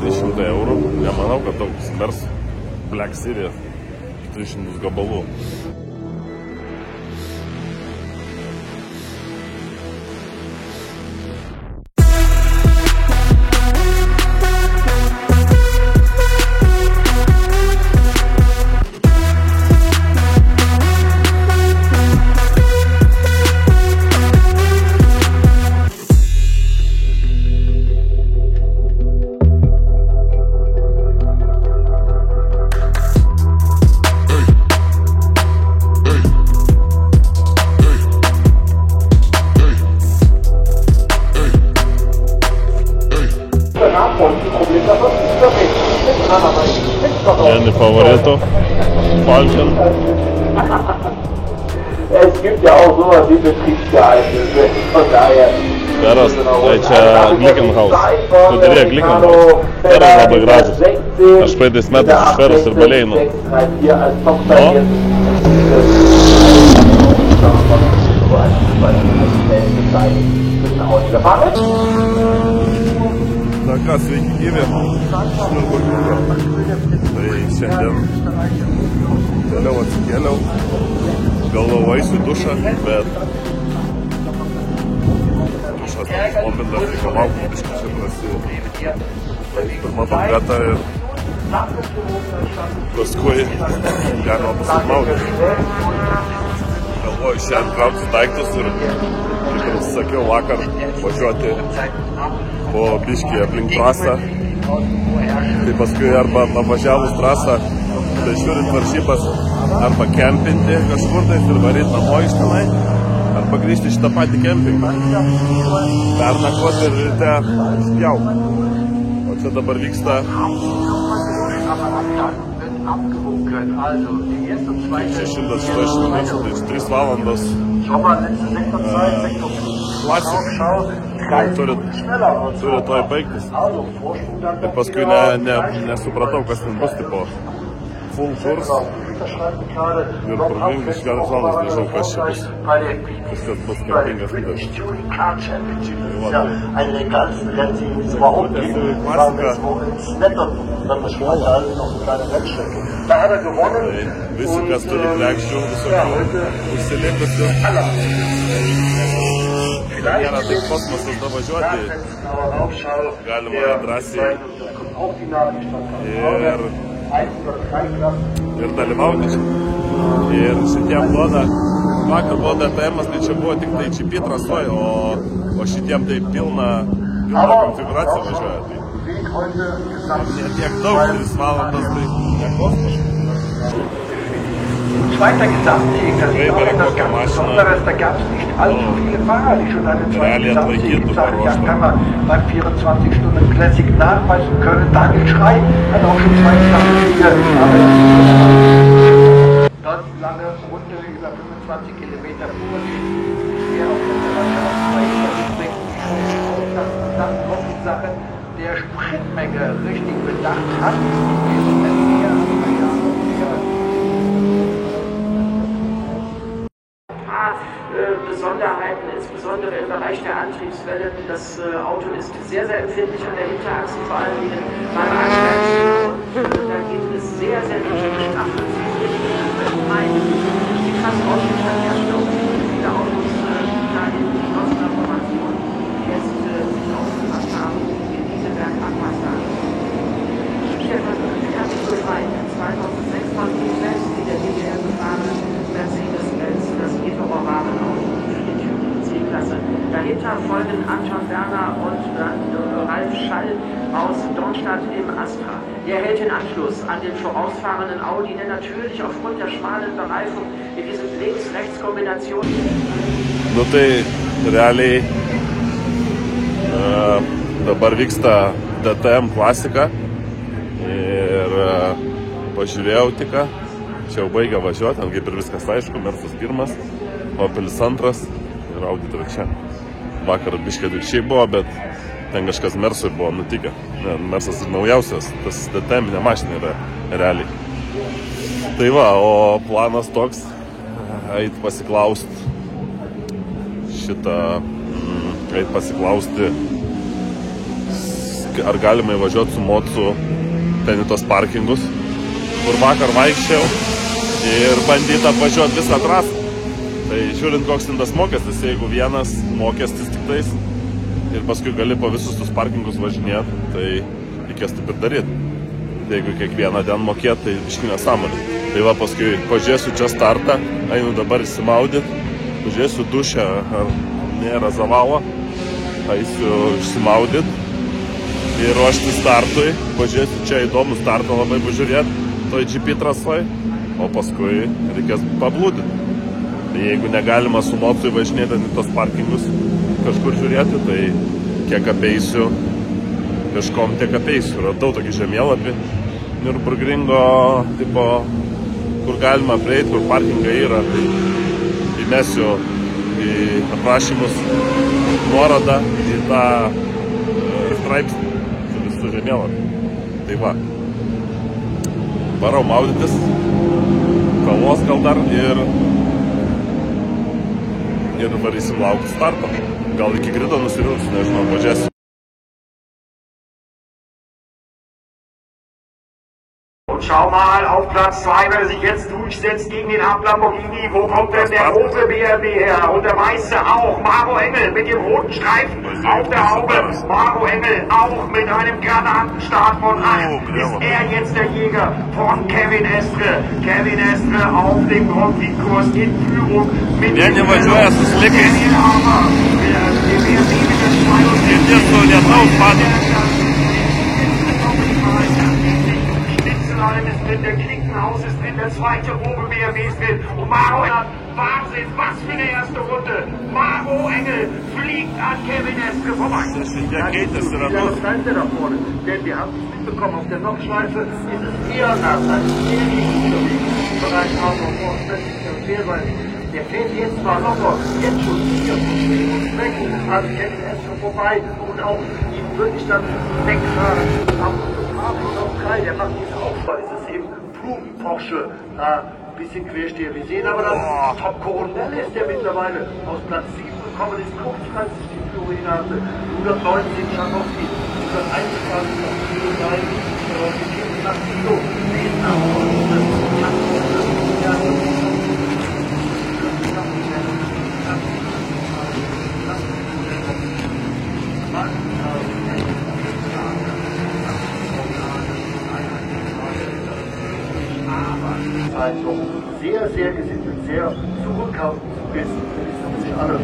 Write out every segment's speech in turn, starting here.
300 eurų. Nemanau, kad daug smers Black Series 300 gabalų. Vieni favoritų, Falcon. Es gibt ja auch sowas wie Betriebsgeheimnisse, von daher. Peras, tai čia Glickenhaus. Sudarė Glickenhaus. Peras labai gražus. Aš praeitais metais iš Feros ir Balėjų. Na ką, sveiki gyvi. Tai šiandien vėliau atsikėliau. Galvojau eisiu dušą, bet dušas momentas reikalauju, biškai čia prasidėjo. Pirma bangata ir paskui galima pasimauti. Galvoju šiandien krauti daiktus ir, kaip ir sakiau, vakar važiuoti po biškį aplink trasą. Tai paskui arba pavažiavus trasą, tai žiūrint varžybas, arba kempinti kažkur tai ir varyti namo iš tenai, arba grįžti šitą patį kempingą. Pernakvoti ir ryte spjaut. O čia dabar vyksta 680 minučių, tai 3 valandos klasika. Turi toj baigtis. Ir paskui nesupratau, kas ten bus, tipo full kurs. Ir pradėjau iš vienos valandos, nežinau, kas čia bus. Viskas bus kempingas lydas. Visi, kas turi krekščių, visokių užsilikusių. Nėra taip kosmosas davažiuoti, galima drąsiai ir dalyvauti čia. Ir šitiem duoda, vakar buvo DTM-as, tai čia buvo tik tai GP trasoj, o šitiem tai pilna konfiguracija važiuoja. Tai tiek daug, 3 valandas, tai ne kosmosas. Zweiter Gesamtsieg, das ist auch etwas ganz Besonderes, da gab es nicht allzu viele Fahrer, die schon einen zweiten Gesamtsieg kann man beim 24 Stunden Classic nachweisen können. Daniel Schrei hat auch schon 2 Gesamtsiege, aber ganz lange Runde über 25 Kilometer Uhr, schwer auf der Terrasse das ist noch die Sache der Spritmenge richtig bedacht hat, Besonderheiten, insbesondere im Bereich der Antriebswelle. Das Auto ist sehr, sehr empfindlich an der Hinterachse, vor allem beim Anschlag. Da geht es sehr, sehr dicht gestaffelt. Die krasse Ausschnittverkehrsstau, viele Autos da in geschlossener Formation jetzt sich ausgemacht haben in diese Bergabwasser. Stefan Herzlich befreit. 2006 war ich selbst in der DDR gefahren, Mercedes-Benz, das E-Verwahren-Auto. C-Klasse. Dahinter folgen Anton Werner und dann Ralf Schall aus Dornstadt im Astra. Er hält den Anschluss an den vorausfahrenden Audi, der natürlich aufgrund der schmalen Bereifung in diesen Links-Rechts-Kombinationen. Nu tai realiai dabar vyksta DTM klasika ir pažiūrėjau tik, čia jau baigia važiuoti, ten kaip ir viskas aišku, Mersas 1, Opelis 2 ir Audi 3. Vakar biškai atvirkščiai buvo, bet ten kažkas Mersui buvo nutikę. Mersas ir naujausias, tas DTM-inė mašina yra realiai. Tai va, o planas toks, eit pasiklausti ar galima įvažiuoti su mocu ten į tos parkingus, kur vakar vaikščiau ir bandyti apvažiuoti visą trasą. Tai žiūrint, koks ten tas mokestis, jeigu vienas mokestis tik tais ir paskui gali po visus tus parkingus važinėti, tai reikės taip ir daryti. Tai jeigu kiekvieną dieną mokėti, tai biškį nesąmonė. Tai va, paskui pažiūrėsiu čia startą, einu dabar įsimaudyti, pažiūrėsiu dušę, ar nėra zavalo, eisiu išsimaudyti ir ruošti startui, pažiūrėsiu čia įdomų startą labai pažiūrėti, toj GP trasoj, o paskui reikės pablūdinti. Tai jeigu negalima su mocu įvažinėti į tos parkingus kažkur žiūrėti, tai kiek apeisiu, kažkom tiek apeisiu. Radau tokį žemėlapį Nürburgringo, tipo, kur galima prieiti, kur parkingai yra, tai įmesiu į aprašymus nuorodą į tą straipsnį su visų žemėlapį. Tai va, varau maudytis, kavos gal dar ir varysim laukti starto. Gal iki grido nusirius, nežinau, pažiūrėsiu. Und schau mal auf Platz 2, wenn er sich jetzt durchsetzt gegen den Lamborghini. Wo kommt denn der rote BMW her? Und der weiße auch. Maro Engel mit dem roten Streifen auf der Haube. Maro Engel auch mit einem Granatenstart von 8. Ist er jetzt der Jäger von Kevin Estre? Kevin Estre auf dem Grand Prix-Kurs in Führung mit dem Daniel Harmer. Der BMW mit der ist drin, der Klinkenhaus ist drin, der zweite rote BMW ist drin. Und Maro Engel, Wahnsinn, was für eine erste Runde. Maro Engel fliegt an Kevin Estre vorbei. Ja, geht es da vorne. Denn wir haben es mitbekommen, auf der Nordschleife ist es eher nach einem Bereich der fährt jetzt zwar locker, jetzt schon hier und weg, also Kevin Estre vorbei und auch ihn wirklich dann wegfahren. Der macht diesen Aufbau, es ist eben Porsche, ein bisschen Quersteher. Wir sehen aber, dass Top Coronel ist der mittlerweile aus Platz 7 gekommen ist, kurzfristig die Führung hatte. 119 Schanowski, 121 auf Kilo 3, die 84 Kilo, also sehr, sehr gesittelt, sehr zurückhaltend zu wissen. Das haben sich alle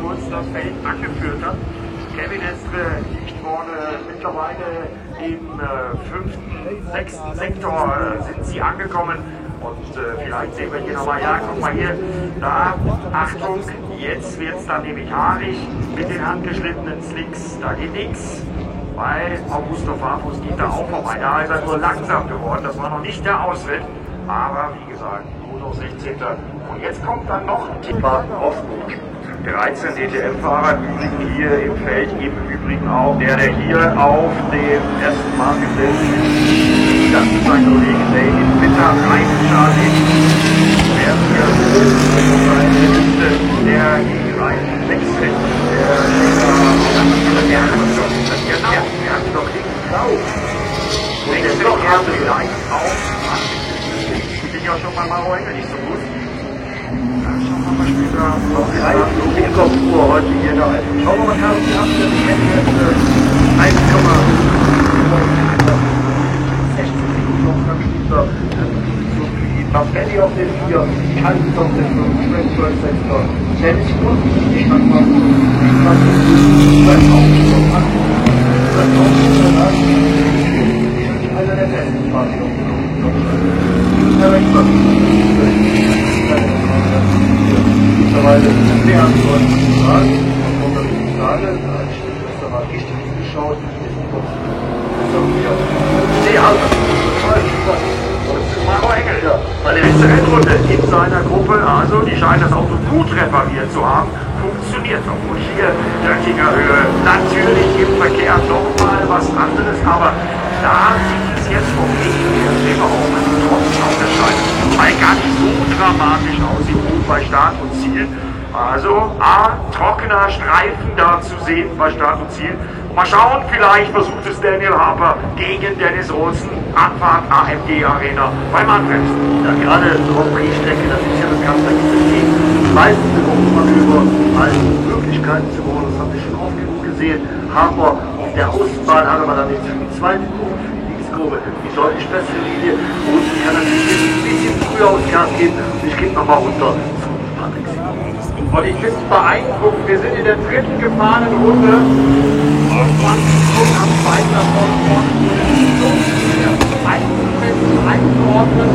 kurz das Feld angeführt hat. Kevin Estre liegt vorne mittlerweile im 5., 6. Sektor sind sie angekommen und vielleicht sehen wir hier nochmal, ja, guck mal hier, da, Achtung, jetzt wird es dann nämlich haarig mit den handgeschlittenen Slicks, da geht nichts, weil Augusto Farfus geht da auch vorbei, da ist er nur langsam geworden, das war noch nicht der Ausritt, aber wie gesagt, nur noch 16. Und jetzt kommt dann noch ein Thema offen. 13 DTM-Fahrer übrigens hier im Feld, im Übrigen auch der hier auf dem ersten Markt ist. Das ist mein Kollege David Witter, Reifen-Charlie. Der hier der die Reifen wechselt. Der hat noch links blau. Und der noch vielleicht auch. Ich bin ja schon mal Maro Engel nicht so gut. Ich komme vor heute hier noch. Schauen wir mal, was die Abstände jetzt 1,16 Sekunden noch am Schließer. Marcelli auf den 4, Kalt auf den 5, Frank 12 Sektor. Dennis Schluss, ich mach mal einer der besten Fahrer. Mittlerweile sehr antworten zu sagen, und das ist gerade, das war richtig geschaut, ist nicht so. Das ist ja sehr alt. Maro Engel, bei der letzten Rennrunde in seiner Gruppe, also die scheint das Auto gut repariert zu haben, funktioniert. Obwohl hier Döttinger Höhe natürlich im Verkehr nochmal was anderes, aber da sieht es jetzt vom Weg her immer auch trotzdem auf der Scheibe, weil gar nicht so dramatisch aussieht bei Start und Ziel. Also trockener Streifen da zu sehen bei Start und Ziel. Mal schauen, vielleicht versucht es Daniel Harper gegen Dennis Olsen, Anfahrt AMG Arena bei Manfred. Ja, gerade Grand Prix-Strecke, das ist ja das ganz System. Meistens bekommt man über alle Möglichkeiten zu bauen, das haben wir schon oft genug gesehen. Harper auf der Außenbahn hat aber dann nicht für die zweite Kurve, für die Linkskurve, die deutlich bessere Linie. Und kann natürlich jetzt ein bisschen früher aufs Gas geben und ich gebe nochmal runter zu Patrick. Und ich bin beeindruckt, wir sind in der dritten gefahrenen Runde. 20 Sekunden am zweiten davon einzuordnen.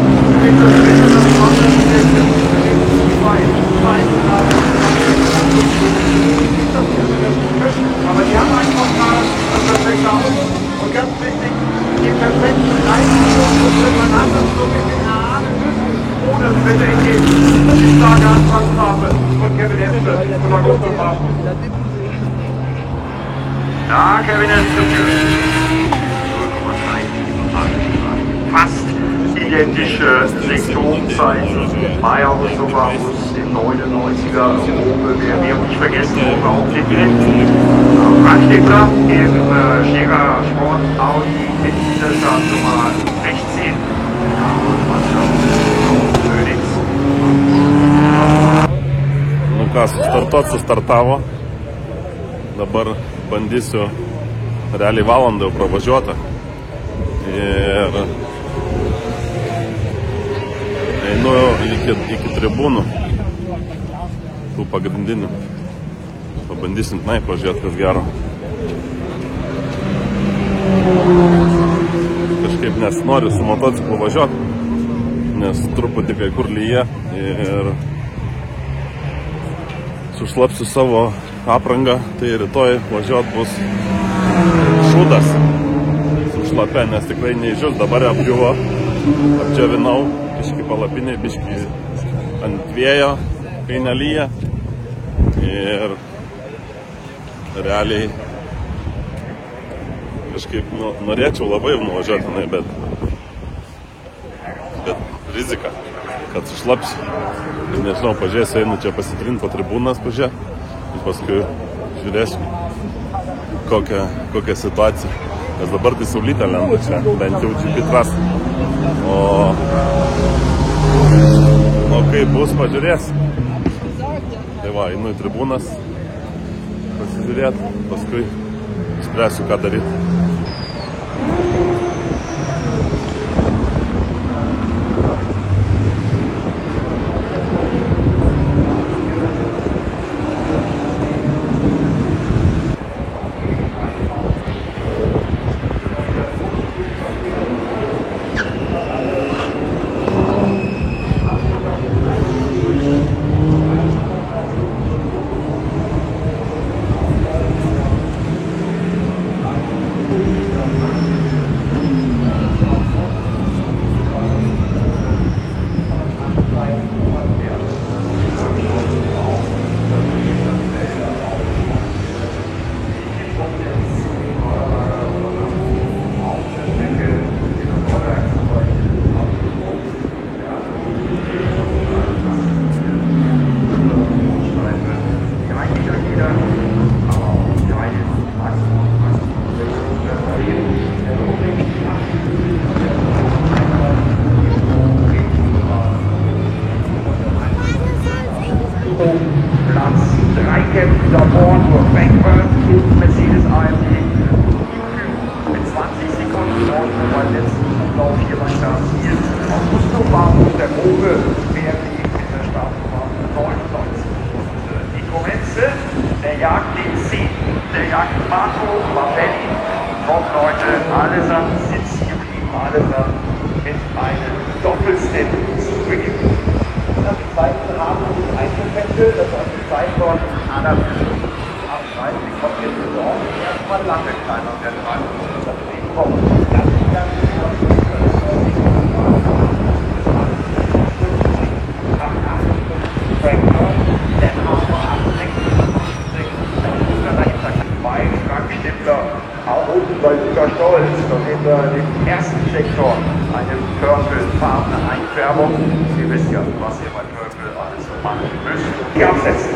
Aber die haben einfach mal das perfekte Auto. Und ganz wichtig, die perfekten Reifen und man hat das so mit den Haaren müssen, ohne Bedenken. Das ist da ganz Ansprache von Kevin Hempel und der Gruppe machen. Ja, Kevin Hempel. 0,3 fast identische Sektorzeiten. Meyer und Sobarus im 99er Opel BMW und nicht vergessen, Opel auch den direkten Randstädter im Scherer Sport Audi mit dieser Startnummer 16. Nu ką, sustartavo. Dabar bandysiu realiai valandą pravažiuotą. Ir einu iki tribūnų, tų pagrindinių. Pabandysim tenai pažiūrėti, kas gero. Kažkaip nesinori su motociklu važiuoti, nes truputį kai kur lyja ir sušlapsiu savo aprangą, tai rytoj važiuot bus šūdas su šlapia, nes tikrai neižius, dabar apdžiuvo, apdžiavinau, biški palapinė, biški ant vėjo, kai nelyja ir realiai kažkaip norėčiau labai nuvažiuoti, bet rizika, kad sušlapsiu. Nežinau, pažiūrėsiu, einu čia pasitrinti po tribūnas pažiūrėti ir paskui žiūrėsiu, kokia situacija. Nes dabar tai saulytė lenda čia, bent jau GP trasą. O kaip bus, pažiūrėsiu. Tai va, einu į tribūnas pasižiūrėti, paskui spręsiu, ką daryti. Ihr wisst ja, was ihr bei Purple alles so machen müsst. Die absetzen.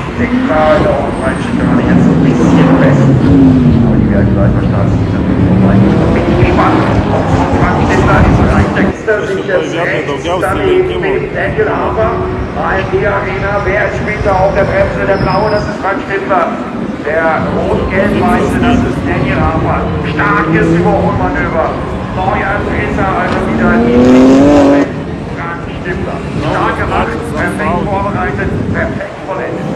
Ich denke mal, da auch gerade jetzt so ein bisschen fest. Aber die werden gleich verstanden. Bin ich gespannt. Frank Schindler ist recht der sich jetzt rechts daneben mit Daniel Hafer. ARD Arena, wer ist später auf der Bremse? Der Blaue, das ist Frank Schindler. Der Rot-Gelb-Weiße, das ist Daniel Hafer. Starkes Überholmanöver. Neuer Dritter, also wieder die Frank Schindler. Stark gemacht, perfekt vorbereitet, perfekt vollendet.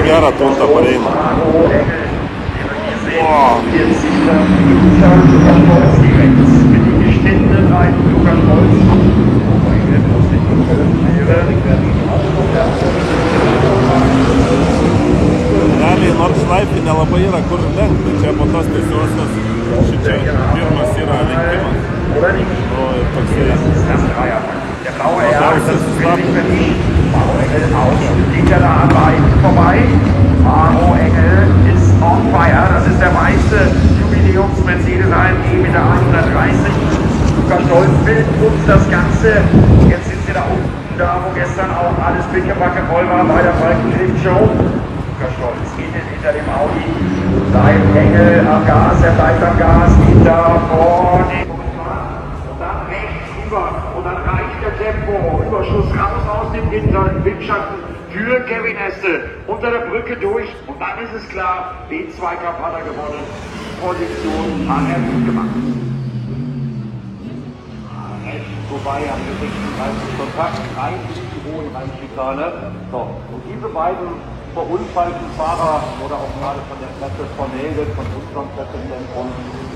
Gera tunta pareina. Realiai nors laiptai nelabai yra kur lenkti, čia po tos tiesiosios, šičia pirmas yra lenkimas. O ir toksai labiausias sustabdymas. Maro Engel aus, liegt er da an beiden vorbei. Maro Engel ist on fire, das ist der weiße Jubiläums-Mercedes AMG mit der 130. Lukas Stolz bildet uns das Ganze. Jetzt sind sie da unten, da wo gestern auch alles pickepacke voll war bei der Falkenschrift-Show. Lukas Stolz geht hinter dem Audi. Bleibt Engel am Gas, er bleibt am Gas, geht da vor den und dann reicht der Tempo, Überschuss raus aus dem Windschatten für Kevin Hesse, unter der Brücke durch und dann ist es klar, den Zweikampf hat er gewonnen, Position hat er gut gemacht. Rechts vorbei am gesichtlichen Kontakt, rein in die hohe Rheinschikane. So, und diese beiden verunfallten Fahrer oder auch gerade von der Presse vermeldet, von unserem Pressezentrum,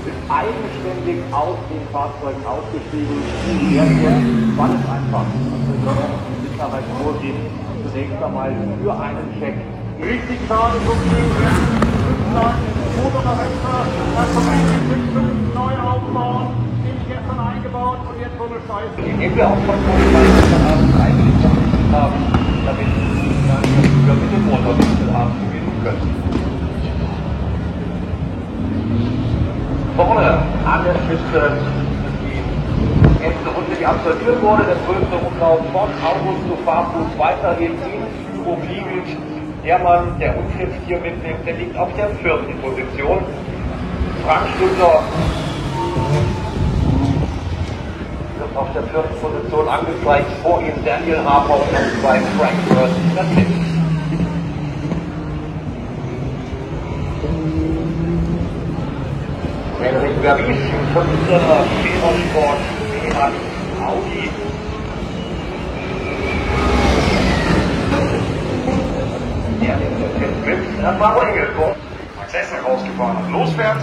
sind eigenständig aus den Fahrzeugen ausgestiegen. Die werden jetzt, weil es einfach die Sicherheit vorgeht, zunächst einmal für einen Check. Richtig schade, so viel Motor nach Hector, das kommt neu aufbauen, den ich gestern eingebaut und jetzt so eine Scheiße. Den wir auch von gestern Abend eigentlich haben, damit wir mit dem Motor diesen Abend beginnen können. Vorne an der Spitze die erste Runde, die absolviert wurde, der 12. Rundlauf von Augusto Farfus, weiterhin in Führung liegend. Der Mann, der uns jetzt hier mitnimmt, der liegt auf der 4. Position. Frank Schindler wird auf der 4. Position angezeigt, vor ihm Daniel Hafer und auf 2 Frank Schindler. Henrik Verwies, 5. Sport, Audi. Das war Engel. Max Hesse rausgefahren und losfährt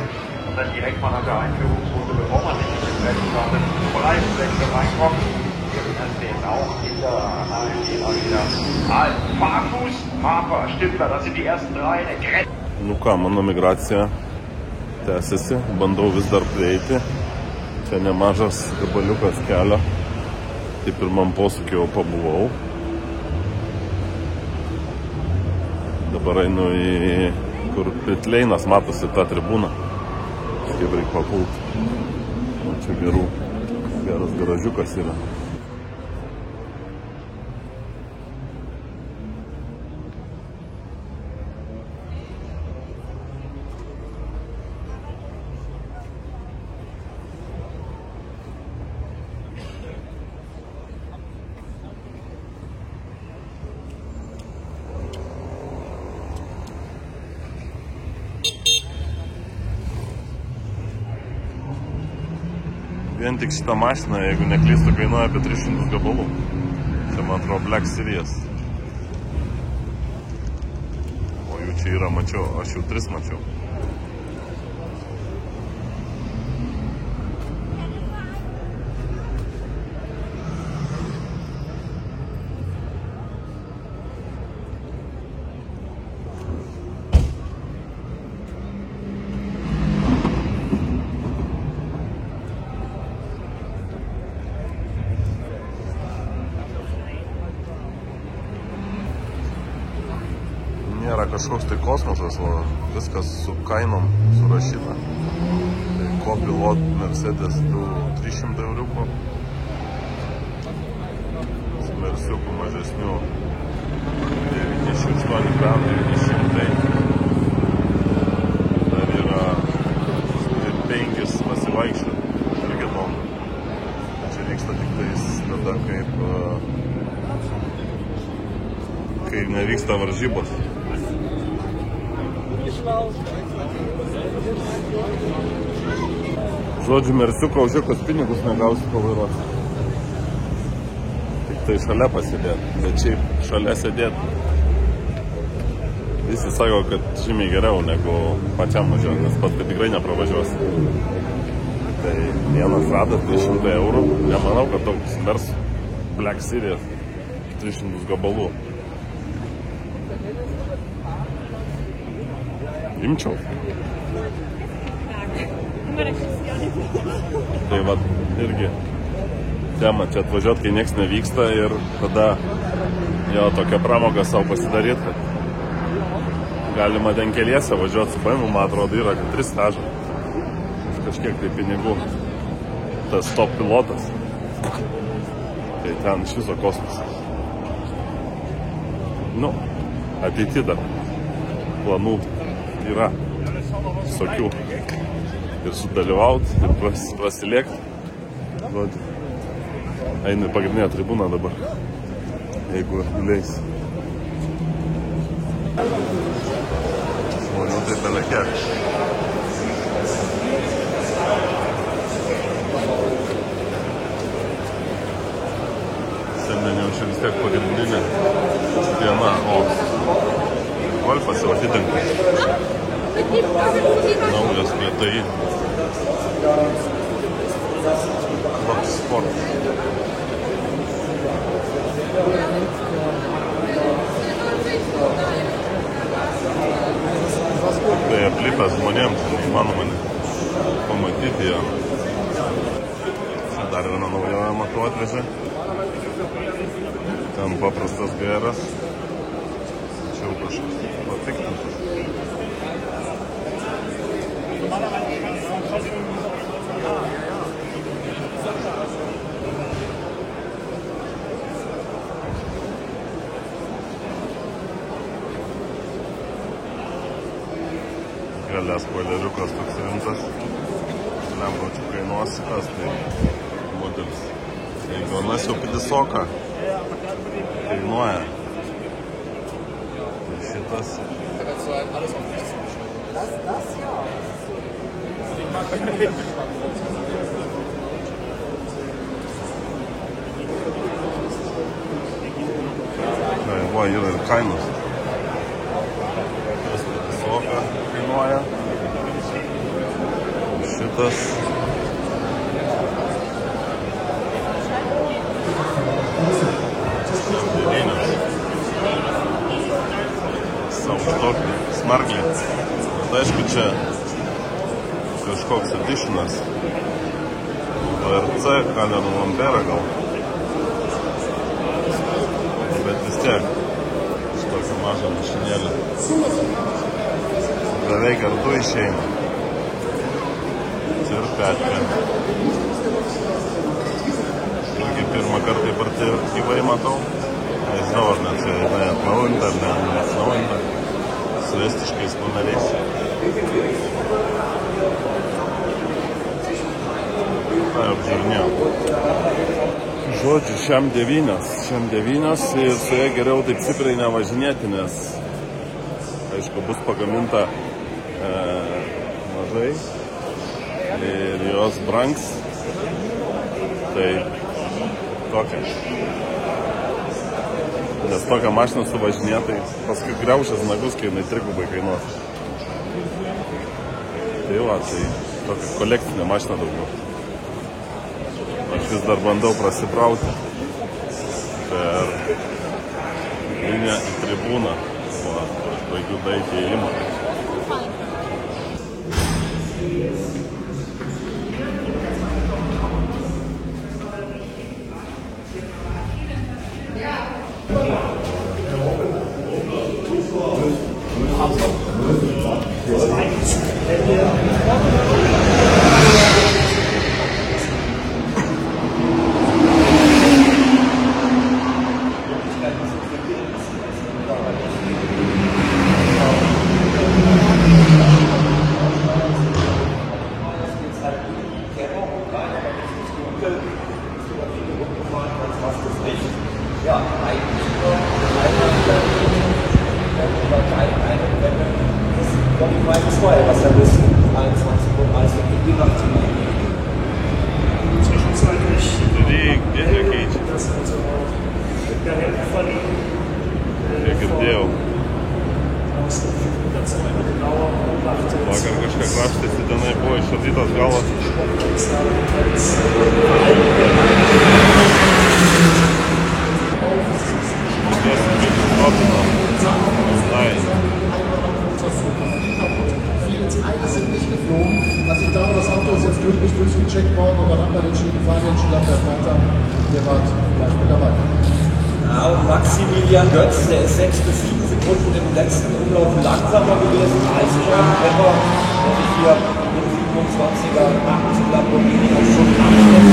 und dann direkt mal nach der Einführungsrunde, bevor man nicht in den Rennen startet, Reifenwechsel reinkommt. Das sehen auch in der ARD Farfus, Hafer, Stifter, das sind die ersten 3 der Grenze. Nu ką, mano migracija tęsiasi, bandau vis dar prieiti. Čia nemažas gabaliukas kelio, tai pirmam posūkį jau pabuvau. Dabar einu į kur pitleinas, matosi tą tribūną. Kaip reikia papult. O čia geras garažiukas yra. Vien tik šitą mašiną, jeigu neklystu, kainuoja apie 300 gabalų. Čia, man atrodo, Black Series. O jų čia yra, mačiau, aš jau 3 mačiau. Nėra kažkoks tai kosmosas, o viskas su kainom surašyta. Tai Copilot Mercedes 300 euriukų. Su Mersiukų mažesnių 98 gramų 900. Dar yra 5 pasivaikščioti irgi nuomų. Čia vyksta tik tais tada, kai nevyksta varžybos. Žodžiu, Mersiuko už jokius pinigus negausi pavairuoti. Tik tai šalia pasėdėti, bet šiaip šalia sėdėti. Visi sako, kad žymiai geriau negu pačiam važiuoti, nes pats kad tikrai nepravažiuosi. Tai vienas radas 300 eurų. Nemanau, kad toks vers Black Series 300 gabalų. Imčiau. Tai va, irgi tema čia atvažiuoti, kai nieks nevyksta ir tada jo tokią pramogą savo pasidaryti, kad galima ten keliese važiuoti su paėmu, man atrodo, yra 3 stažą. Kažkiek tai pinigų. Tas top pilotas. Tai ten iš viso kosmosas. Nu, ateity dar planų yra visokių ir sudalyvauti, ir prasilėkti. Einu į pagrindinę tribūną dabar, jeigu leis. Žmonių tai belekiek. Šiandien jau čia vis tiek pagrindinė diena, o Golfas jau atitinka. Naujas GTI. Club Sport. Tai aplipęs žmonėms, neįmanoma pamatyti jo. Dar viena nauja matau atvežė. Ten paprastas GR'as. Čia jau kažkas patikrintas. Gale spoileriukas toks rimtas. Lempročių kainuos, kas tai modelis. Jeigu anas jau pidisoka kainuoja. Tai šitas. Va, yra ir kainos. Tas pidisoka kainuoja. Šitas. Tokį smarklį. Bet aišku, čia kažkoks editionas. VRC, Kalero Lampera gal. Bet vis tiek šitokį mažą mašinėlį. Beveik kartu išeina. Čia ir petkė. Irgi pirmą kartą gyvai matau. Nežinau, ar net čia atnaujinta, ar neatnaujinta. Su estiškais numeriais. Tai apžiūrinėjau. Žodžiu, šiam 9 ir su ja geriau taip stipriai nevažinėti, nes aišku, bus pagaminta mažai ir jos brangs. Tai tokia. Nes tokią mašiną suvažinėtai paskui griaušęs nagus, kai jinai trigubai kainuos. Tai va, tai tokia kolekcinė mašina daugiau. Aš vis dar bandau prasibrauti per liniją į tribūną, o aš baigiu daryti įėjimą. Vakar kažką krapštėsi, tenai buvo išardytas galas. Also ich glaube, das Auto ist jetzt glücklich durchgecheckt worden und dann hat man den Fahrdienstschüler per Vater, der war gleich mit dabei. Ja, und Maximilian Götz, der ist 6 bis 7 Sekunden im letzten Umlauf langsamer gewesen als John Pepper, der sich hier mit 27er zum Lamborghini auch schon abschloss.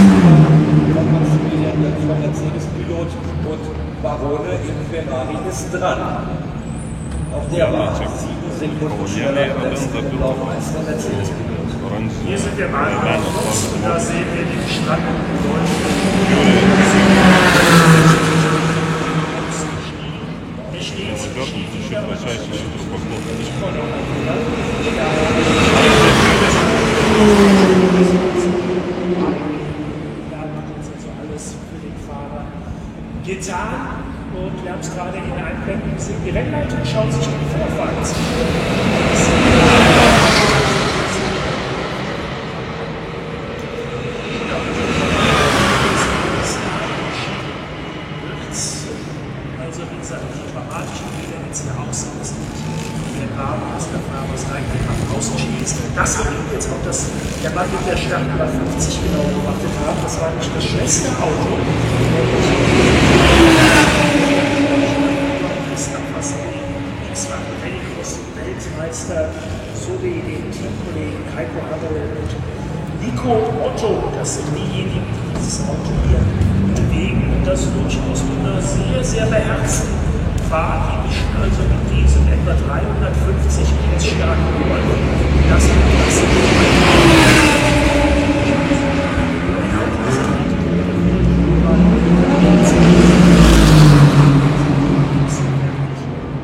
Maximilian Götz vom Mercedes-Pilot und Barone im Ferrari ist dran. Auch der war 7 Sekunden schneller im letzten Umlauf als der Mercedes-Pilot. Hier sind wir mal raus und da sehen wir den Strand in Deutschland. Getan und wir haben es gerade in den Einblenden gesehen. Die Rennleitung schaut sich den Vorfahrt an. Also wie gesagt, die dramatischen Bilder jetzt hier auslassen. Der Rahmen, dass der Fahrer aus einfach rausschießt. Das war jetzt auch das, der Mann mit der Start über 50 genau beobachtet hat. Das war nicht das schnellste Auto. Weltmeister sowie den Teamkollegen Heiko Hammel und Nico Otto. Das sind diejenigen, die dieses Auto hier bewegen und das durchaus mit einer sehr, sehr beherzten Fahrt. Die mischen also mit diesem etwa 350 PS starken Motor. Das ist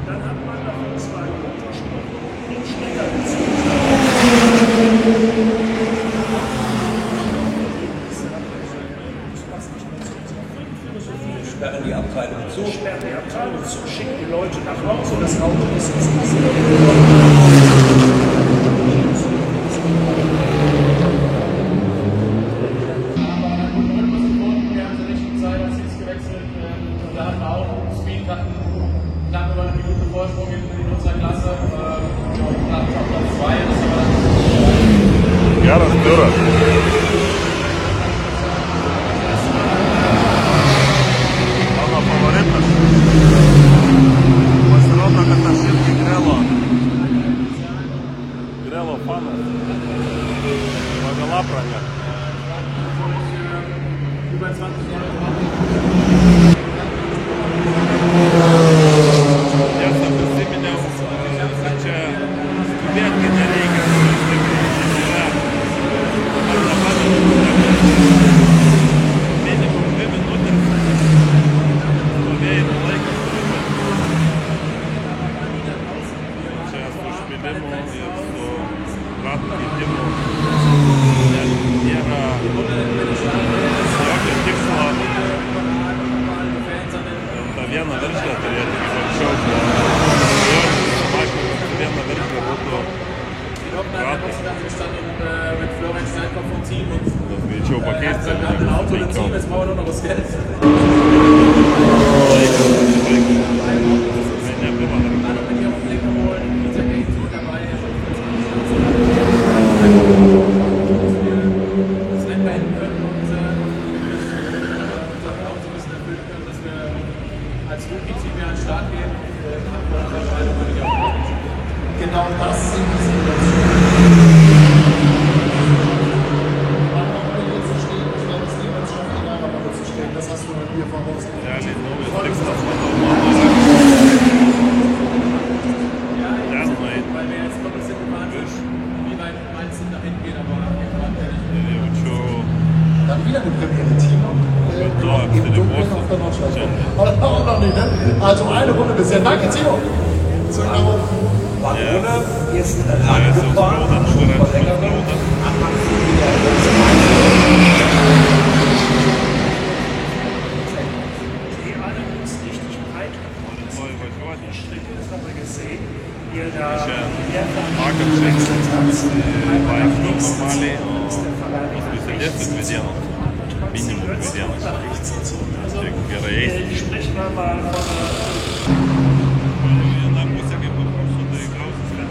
dann hat man noch zwei Motorsport im Schneller Sperren die Abteilung zu. Sperren die Abteilung zu, schicken die Leute nach Hause, das Auto ist ins Museum. Ja, das ist irre. Mano favoritas. Pasirodo, kad aš irgi Grelo fanas. Pagal aprangą. Über 20 Jahre Jetzt prisiminiau, kad čia skubėti nereikia. vieną veržlę turėti, kaip anksčiau, mašinų, kad vieną veržlę būtų ratas. Greičiau pakeisti, Genau das sind die Situationen. Das hast du mit mir vorausgesagt. Realiai naujas tikslas, manau, ten nueiti. Ir jaučiu Dann wieder eine Premiere-Team. Aber auch noch nicht, ne? Also eine Runde bisher. Danke, Timo. Runde ist angefahren. Minimum 2 dienas. Tiek gerai eiti. Viena pusė kaip apkursu, tai gausis, kad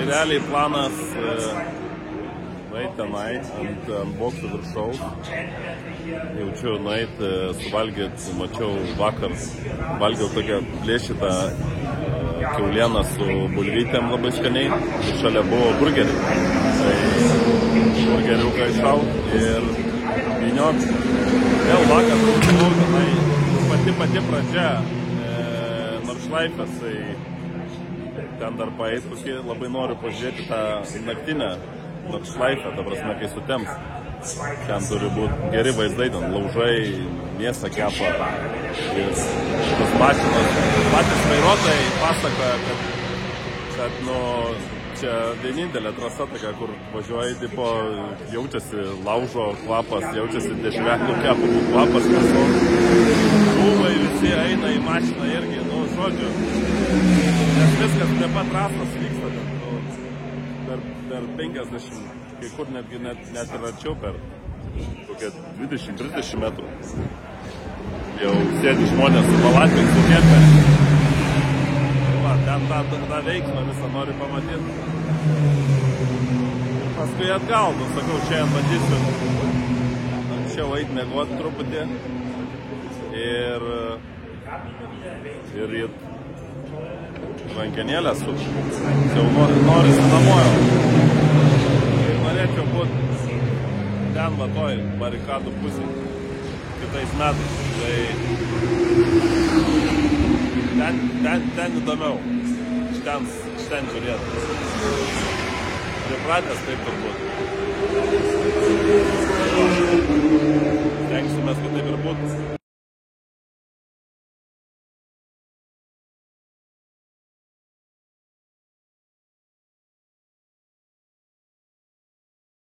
realiai planas nueiti tenai ant boksų viršaus. Jaučiu nueiti, suvalgyti, mačiau vakar, valgiau tokią plėšytą kiaulieną su bulvytėm labai skaniai. Ir šalia buvo burgeriai. Tai burgeriuką iššaut ir vyniot. Vėl vakar buvau tenai pati pradžia Nordschleifės. Ten dar paeiti, labai noriu pažiūrėti tą naktinę Nordschleifę, ta prasme, kai sutems. Ten turi būti geri vaizdai, ten laužai, mėsą kepa. Ir tas mašinas, patys vairuotojai pasakoja, kad nu, čia vienintelė trasa tokia, kur važiuoji, tipo, jaučiasi laužo kvapas, jaučiasi dešrelių kepamų kvapas, rūmai visi eina į mašiną irgi, nu, žodžiu. Nes viskas prie pat trasos vyksta per 50, kai kur netgi net ir arčiau per kokią 20-30 metrų. Jau sėdi žmonės su palatėm, su kemperiais. Ten tą veiksmą visą nori pamatyti. Ir paskui atgal, nu sakau, šiandien bandysiu anksčiau eiti mėgoti truputį ir rankenėlę su jau norisi namojau. Ir norėčiau būti ten vatoj barikadų pusė kitais metais. Tai ten įdomiau. iš ten žiūrėti. Pripratęs taip turbūt. Stengsimės, kad taip ir būtų.